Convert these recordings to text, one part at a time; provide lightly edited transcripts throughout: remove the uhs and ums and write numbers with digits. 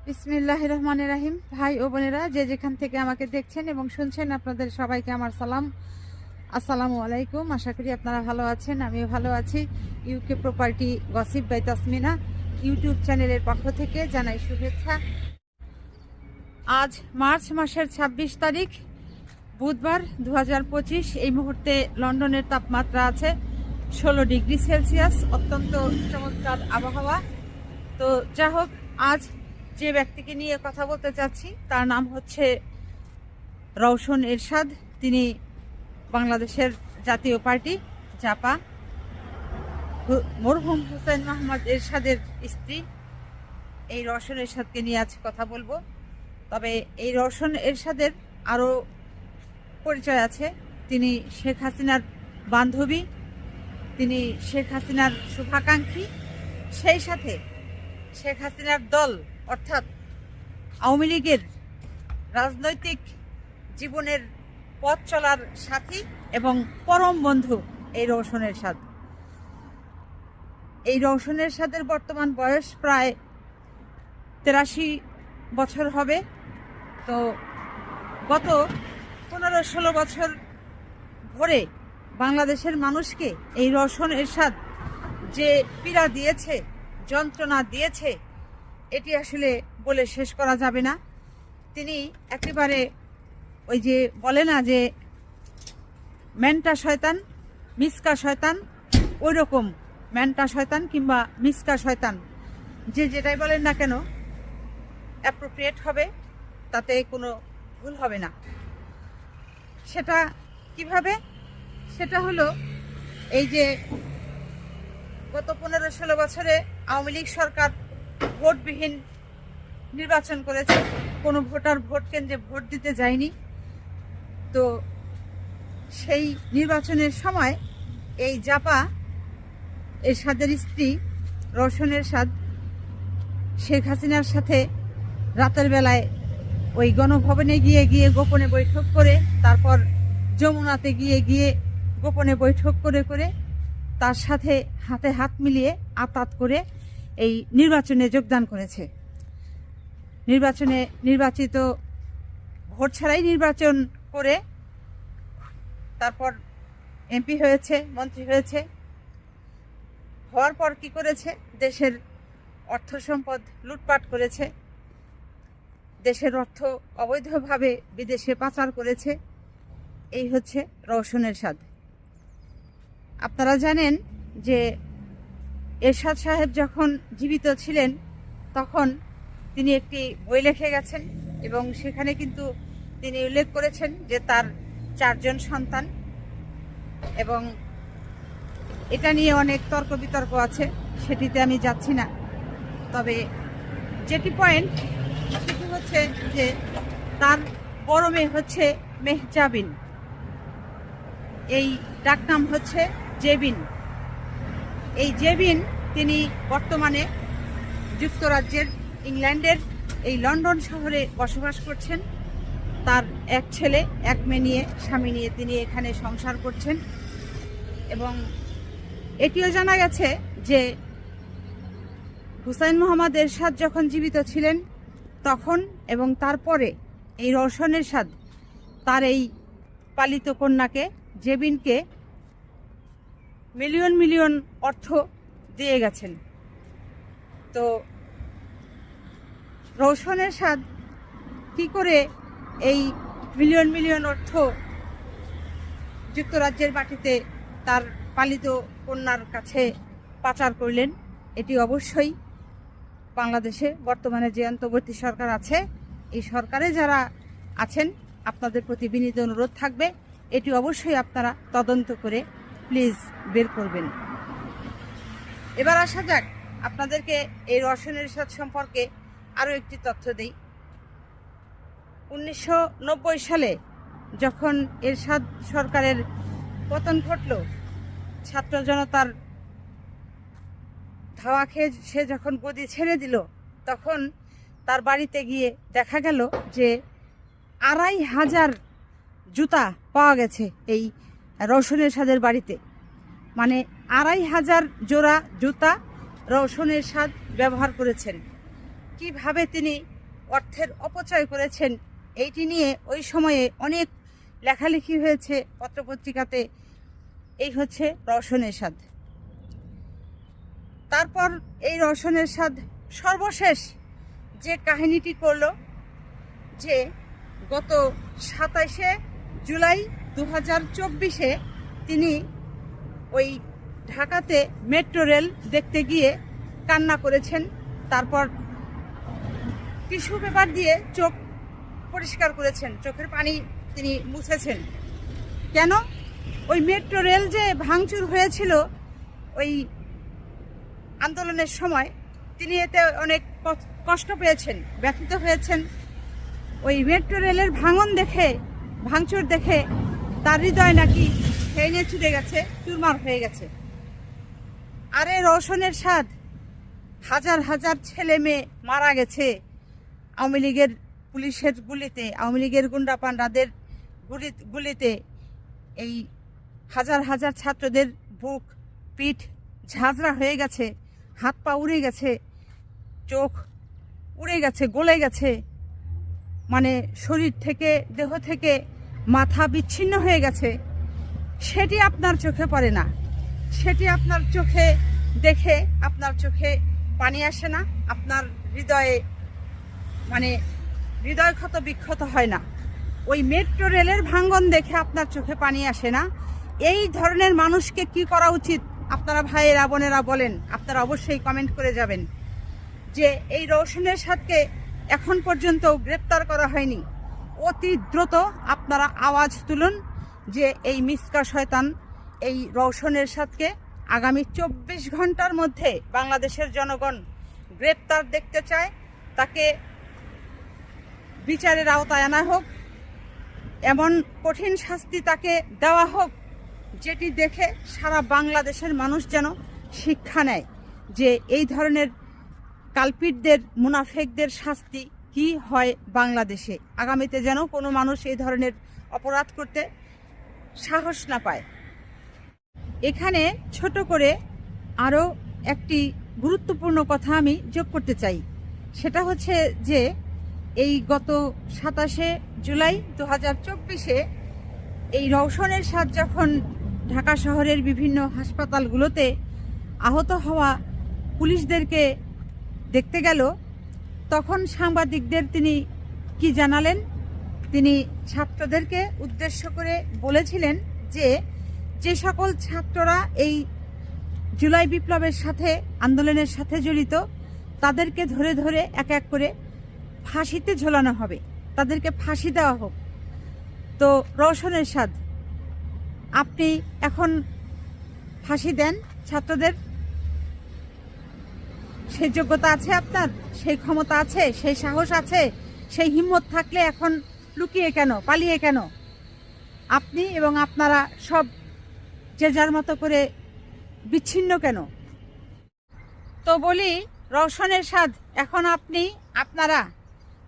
বিসমিল্লাহির রহমানির রহিম। ভাই ও বোনেরা, যে যেখান থেকে আমাকে দেখছেন এবং শুনছেন, আপনাদের সবাইকে আমার সালাম, আসসালামু আলাইকুম। আশা করি আপনারা ভালো আছেন, আমিও ভালো আছি। UK property gossip by Tasmina YouTube চ্যানেলের পক্ষ থেকে জানাই শুভেচ্ছা। আজ মার্চ মাসের ২৬ তারিখ বুধবার ২০২৫। এই মুহূর্তে লন্ডনের তাপমাত্রা আছে ১৬ ডিগ্রি সেলসিয়াস। অত্যন্ত চমৎকার আবহাওয়া। তো যা হোক, আজ যে ব্যক্তিকে নিয়ে কথা বলতে চাচ্ছি তার নাম হচ্ছে রওশন এরশাদ। তিনি বাংলাদেশের জাতীয় পার্টি জাপা মরহুম হুসাইন মোহাম্মদ এরশাদের স্ত্রী। এই রওশন এরশাদকে নিয়ে আজ কথা বলবো। তবে এই রওশন এরশাদের আরও পরিচয় আছে। তিনি শেখ হাসিনার বান্ধবী, তিনি শেখ হাসিনার শুভাকাঙ্ক্ষী, সেই সাথে শেখ হাসিনার দল অর্থাৎ আওয়ামী লীগের রাজনৈতিক জীবনের পথ চলার সাথী এবং পরম বন্ধু এই রওশন এরশাদ। এই রওশন এরশাদের বর্তমান বয়স প্রায় ৮৩ বছর হবে। তো গত ১৫-১৬ বছর ধরে বাংলাদেশের মানুষকে এই রওশন এরশাদ যে পীড়া দিয়েছে, যন্ত্রণা দিয়েছে, এটি আসলে বলে শেষ করা যাবে না। তিনি একেবারে ওই যে বলে না যে ম্যান্টা শয়তান মিসকা শয়তান, ওই রকম ম্যান্টা শয়তান কিংবা মিসকা শয়তান, যে যেটাই বলেন না কেন অ্যাপ্রোপ্রিয়েট হবে, তাতে কোনো ভুল হবে না। সেটা কিভাবে? সেটা হলো এই যে গত ১৫-১৬ বছরে আওয়ামী লীগ সরকার ভোটবিহীন নির্বাচন করেছে, কোনো ভোটার ভোট কেন্দ্রে ভোট দিতে যায়নি। তো সেই নির্বাচনের সময় এই জাপা এরশাদের স্ত্রী রওশন এরশাদ শেখ হাসিনার সাথে রাতের বেলায় ওই গণভবনে গিয়ে গোপনে বৈঠক করে, তারপর যমুনাতে গিয়ে গোপনে বৈঠক করে তার সাথে হাতে হাত মিলিয়ে আতাত করে এই নির্বাচনে যোগদান করেছে। নির্বাচিত ভোট ছাড়াই নির্বাচন করে তারপর এমপি হয়েছে, মন্ত্রী হয়েছে। হওয়ার পর কি করেছে? দেশের অর্থ সম্পদ লুটপাট করেছে, দেশের অর্থ অবৈধভাবে বিদেশে পাচার করেছে। এই হচ্ছে রওশন এরশাদ। আপনারা জানেন যে এরশাদ সাহেব যখন জীবিত ছিলেন তখন তিনি একটি বই লিখে গেছেন এবং সেখানে কিন্তু তিনি উল্লেখ করেছেন যে তার ৪ জন সন্তান, এবং এটা নিয়ে অনেক তর্ক বিতর্ক আছে, সেটিতে আমি যাচ্ছি না। তবে যেটি পয়েন্ট সেটি হচ্ছে যে তার বড় মেয়ে হচ্ছে মেহজাবিন, এই ডাকনাম হচ্ছে জেবিন। এই জেবিন তিনি বর্তমানে যুক্তরাজ্যের ইংল্যান্ডের এই লন্ডন শহরে বসবাস করছেন। তার এক ছেলে এক মেয়ে নিয়ে, স্বামী নিয়ে তিনি এখানে সংসার করছেন। এবং এটিও জানা গেছে যে হুসাইন মোহাম্মদ এরশাদ যখন জীবিত ছিলেন তখন এবং তারপরে এই রওশন এরশাদ তার এই পালিত কন্যাকে জেবিনকে মিলিয়ন মিলিয়ন অর্থ দিয়ে গেছেন। তো রওশন এরশাদ কি করে এই মিলিয়ন মিলিয়ন অর্থ যুক্তরাজ্যের মাটিতে তার পালিত কন্যার কাছে পাচার করলেন? এটি অবশ্যই বাংলাদেশে বর্তমানে যে অন্তর্বর্তী সরকার আছে, এই সরকারে যারা আছেন আপনাদের প্রতি বিনীত অনুরোধ থাকবে, এটি অবশ্যই আপনারা তদন্ত করে প্লিজ বের করবেন। এবার আসা যাক, আপনাদেরকে এই রওশন এরশাদ সম্পর্কে আরও একটি তথ্য দিই। ১৯৯০ সালে যখন এরশাদ সরকারের পতন ঘটল, ছাত্র জনতার ধাওয়া খেয়ে সে যখন গদি ছেড়ে দিল, তখন তার বাড়িতে গিয়ে দেখা গেল যে ২৫০০ জুতা পাওয়া গেছে এই রওশন এরশাদের বাড়িতে। মানে ২৫০০ জোড়া জুতা রওশন এরশাদ ব্যবহার করেছেন। কিভাবে তিনি অর্থের অপচয় করেছেন, এইটি নিয়ে ওই সময়ে অনেক লেখালেখি হয়েছে পত্রপত্রিকাতে। এই হচ্ছে রওশন এরশাদ। তারপর এই রওশন এরশাদ সর্বশেষ যে কাহিনীটি করল, যে গত 27শে জুলাই 2024-এ তিনি ওই ঢাকাতে মেট্রো রেল দেখতে গিয়ে কান্না করেছেন। তারপর টিস্যু পেপার দিয়ে চোখ পরিষ্কার করেছেন, চোখের পানি তিনি মুছেছেন। কেন? ওই মেট্রো রেল যে ভাঙচুর হয়েছিল ওই আন্দোলনের সময়, তিনি এতে অনেক কষ্ট পেয়েছেন, ব্যথিত হয়েছেন। ওই মেট্রো রেলের ভাঙচুর দেখে তার হৃদয় নাকি ভেঙে চুরে গেছে, চুরমার হয়ে গেছে। আরে রওশন এরশাদ, হাজার হাজার ছেলে মেয়ে মারা গেছে আওয়ামী লীগের পুলিশের গুলিতে, আওয়ামী লীগের গুন্ডা পান্ডাদের গুলিতে। এই হাজার হাজার ছাত্রদের বুক পিঠ ঝাঁঝরা হয়ে গেছে, হাত পা উড়ে গেছে, চোখ উড়ে গেছে, গলে গেছে, মানে শরীর থেকে, দেহ থেকে মাথা বিচ্ছিন্ন হয়ে গেছে। সেটি আপনার চোখে পড়ে না, সেটি আপনার চোখে দেখে আপনার চোখে পানি আসে না, আপনার হৃদয়ে মানে হৃদয় ক্ষত বিক্ষত হয় না। ওই মেট্রো রেলের ভাঙ্গন দেখে আপনার চোখে পানি আসে না। এই ধরনের মানুষকে কি করা উচিত আপনারা ভাইয়েরা বোনেরা বলেন, আপনারা অবশ্যই কমেন্ট করে যাবেন। যে এই রওশন এরশাদকে এখন পর্যন্ত গ্রেপ্তার করা হয়নি, অতি দ্রুত আপনারা আওয়াজ তুলুন যে এই মিসকা শয়তান এই রওশন এরশাদকে আগামী 24 ঘন্টার মধ্যে বাংলাদেশের জনগণ গ্রেপ্তার দেখতে চায়। তাকে বিচারের আওতায় আনা হোক, এমন কঠিন শাস্তি তাকে দেওয়া হোক যেটি দেখে সারা বাংলাদেশের মানুষ যেন শিক্ষা নেয় যে এই ধরনের কালপিটদের, মুনাফেকদের শাস্তি কি হয় বাংলাদেশে। আগামীতে যেন কোনো মানুষ এই ধরনের অপরাধ করতে সাহস না পায়। এখানে ছোট করে আরও একটি গুরুত্বপূর্ণ কথা আমি যোগ করতে চাই। সেটা হচ্ছে যে এই গত 27শে জুলাই 2024-এ এই রওশন এরশাদ যখন ঢাকা শহরের বিভিন্ন হাসপাতালগুলোতে আহত হওয়া পুলিশদেরকে দেখতে গেল, তখন সাংবাদিকদের তিনি কি জানালেন? তিনি ছাত্রদেরকে উদ্দেশ্য করে বলেছিলেন যে সকল ছাত্ররা এই জুলাই বিপ্লবের সাথে, আন্দোলনের সাথে জড়িত, তাদেরকে ধরে ধরে এক এক করে ফাঁসিতে ঝোলানো হবে, তাদেরকে ফাঁসি দেওয়া হোক। তো রওশন এরশাদ, আপনি এখন ফাঁসি দেন ছাত্রদের, সেই যোগ্যতা আছে আপনার, সেই ক্ষমতা আছে, সেই সাহস আছে, সেই হিম্মত থাকলে এখন লুকিয়ে কেন, পালিয়ে কেন? আপনি এবং আপনারা সব যে যার মতো করে বিচ্ছিন্ন কেন? তো বলি রওশন এরশাদ, এখন আপনারা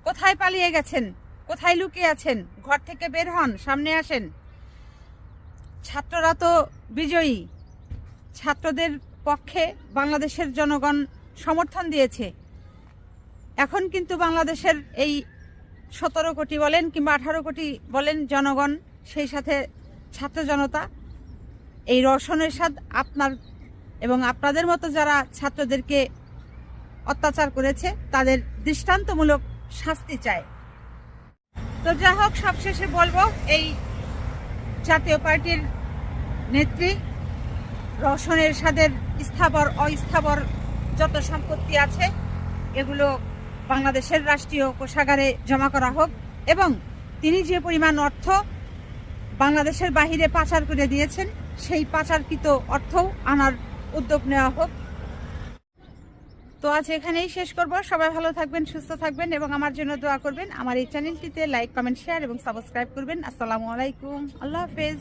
কোথায় পালিয়ে গেছেন, কোথায় লুকিয়ে আছেন? ঘর থেকে বের হন, সামনে আসেন। ছাত্ররা তো বিজয়ী, ছাত্রদের পক্ষে বাংলাদেশের জনগণ সমর্থন দিয়েছে। এখন কিন্তু বাংলাদেশের এই 17 কোটি বলেন কিংবা 18 কোটি বলেন জনগণ, সেই সাথে ছাত্র জনতা, এই রওশন এরশাদ আপনার এবং আপনাদের মতো যারা ছাত্রদেরকে অত্যাচার করেছে তাদের দৃষ্টান্তমূলক শাস্তি চায়। তো যা হোক, সবশেষে বলবো, এই জাতীয় পার্টির নেত্রী রওশন এরশাদের স্থাবর অস্থাবর যত সম্পত্তি আছে এগুলো বাংলাদেশের রাষ্ট্রীয় কোষাগারে জমা করা হোক, এবং তিনি যে পরিমাণ অর্থ বাংলাদেশের বাহিরে পাচার করে দিয়েছেন সেই পাচারকৃত অর্থও আনার উদ্যোগ নেওয়া হোক। তো আজ এখানেই শেষ করব। সবাই ভালো থাকবেন, সুস্থ থাকবেন এবং আমার জন্য দোয়া করবেন। আমার এই চ্যানেলটিতে লাইক, কমেন্ট, শেয়ার এবং সাবস্ক্রাইব করবেন। আসসালামু আলাইকুম, আল্লাহ হাফেজ।